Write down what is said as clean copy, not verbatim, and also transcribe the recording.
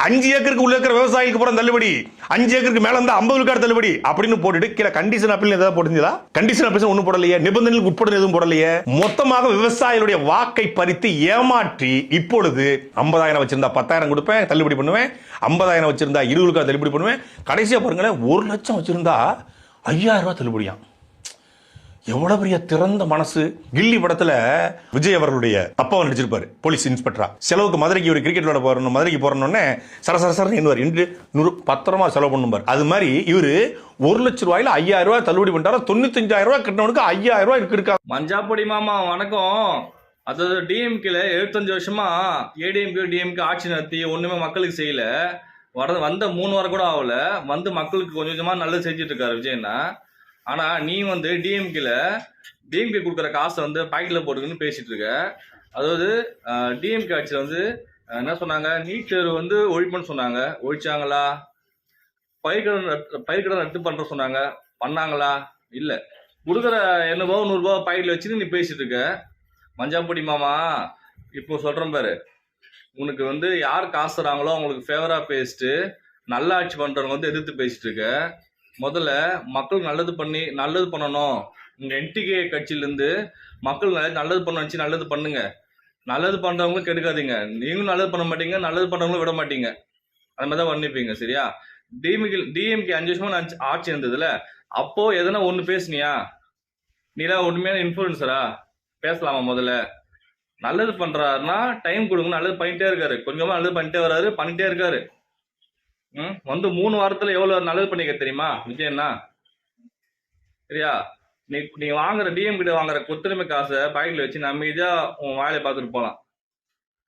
5 ஏக்கருக்கு உள்ள இருக்கிற விவசாயிக்கு போற தள்ளுபடி, 5 ஏக்கருக்கு மேல இருந்தா 50 விழுக்காடு தள்ளுபடி அப்படின்னு போட்டுட்டு கீழே கண்டிஷன் அப்பீல் ஏதாவது போட்டுருந்தா? கண்டிஷன் அப்பீல் ஒன்றும் போடலையே, நிபந்தனைகளுக்கு உட்பட எதுவும் போடலையே. மொத்தமாக விவசாயிகளுடைய வாக்கை பறித்து ஏமாற்றி இப்பொழுது 50,000 வச்சிருந்தா 10,000 கொடுப்பேன் தள்ளுபடி பண்ணுவேன், 50,000 வச்சிருந்தா 20 விழுக்காடு தள்ளுபடி பண்ணுவேன். கடைசியா பாருங்களேன், 1 லட்சம் வச்சிருந்தா 5,000 ரூபாய் தள்ளுபடியா. எவ்வளவு பெரிய திறந்த மனசு. கில்லி படத்துல விஜய் அவர்களுடைய அப்பாவை நடிச்சிருப்பாரு, போலீஸ் இன்ஸ்பெக்டரா. செலவுக்கு மதுரைக்கு ஒரு கிரிக்கெட் விளையாட போறோம், மதுரைக்கு போறோம்னே சரசரசரன்னு எண்ணுவார், இன்று 100 பத்திரமா செலவு பண்ணுவார். அது மாதிரி இவரு 1 லட்சம் ரூபாயில 5,000 ரூபாய் தள்ளுபடி பண்ணிட்டாரா. 95,000 ரூபாய் கட்டினவனுக்கு 5,000 ரூபாய் இருக்கா. மஞ்சாப்பொடி மாமா வணக்கம். அதாவது டிஎம்கேல 75 வருஷமா டிஎம்கே ஆட்சி நடத்தி ஒண்ணுமே மக்களுக்கு செய்யல. வந்த 3 வாரம் கூட ஆகல. வந்து மக்களுக்கு கொஞ்சம் கொஞ்சமா நல்லது செஞ்சுட்டு இருக்காரு விஜயண்ணா. ஆனா நீ டிஎம்கே கொடுக்குற காசை பாக்கெட்ல போட்டுக்குன்னு பேசிட்டு இருக்க. அதாவது டிஎம்கே ஆட்சியில் என்ன சொன்னாங்க, நீட் தேர்வு ஒழிப்புன்னு சொன்னாங்க, ஒழிச்சாங்களா? பயிர்க்கடன் ரத்து பண்ற சொன்னாங்க, பண்ணாங்களா? இல்ல. கொடுக்குற 800 ரூபாய் 100 ரூபாய் பாக்கெட்ல வச்சுன்னு நீ பேசிட்டு இருக்க. மஞ்சாப்பொடி மாமா இப்போ சொல்றேன் பாரு, உனக்கு யார் காசு தராங்களோ அவங்களுக்கு ஃபேவரா பேசிட்டு நல்ல ஆட்சி பண்றவங்க எதிர்த்து பேசிட்டு இருக்க. முதல்ல மக்களுக்கு நல்லது பண்ணணும். உங்க என்டிகே கட்சியிலிருந்து மக்கள் நல்லது பண்ண வச்சு நல்லது பண்ணுங்க. நல்லது பண்றவங்களும் கெடுக்காதீங்க, நீங்களும் நல்லது பண்ண மாட்டீங்க, நல்லது பண்றவங்களும் விட மாட்டீங்க. அது மாதிரி தான் பண்ணிப்பீங்க, சரியா? டிஎம்கே 5 வருஷமா ஆட்சி இருந்ததுல, அப்போ எதனா ஒண்ணு பேசுனியா? நீலாம் உண்மையான இன்ஃபுளுசரா? பேசலாமா? முதல்ல நல்லது பண்றாருன்னா டைம் கொடுங்க. நல்லது பண்ணிட்டே இருக்காரு, கொஞ்சமா நல்லது பண்ணிட்டே வராரு, பண்ணிட்டே இருக்காரு. 3 வாரத்துல எவ்வளவு நல்லது பண்ணிக்க தெரியுமா விஜயண்ணா? சரியா? நீ வாங்குற டிஎம் கிட்ட வாங்குற கொத்தரிமை காசை பாக்கெட்ல வச்சு அமைதியா உன் வேலையை பார்த்துட்டு போலாம்.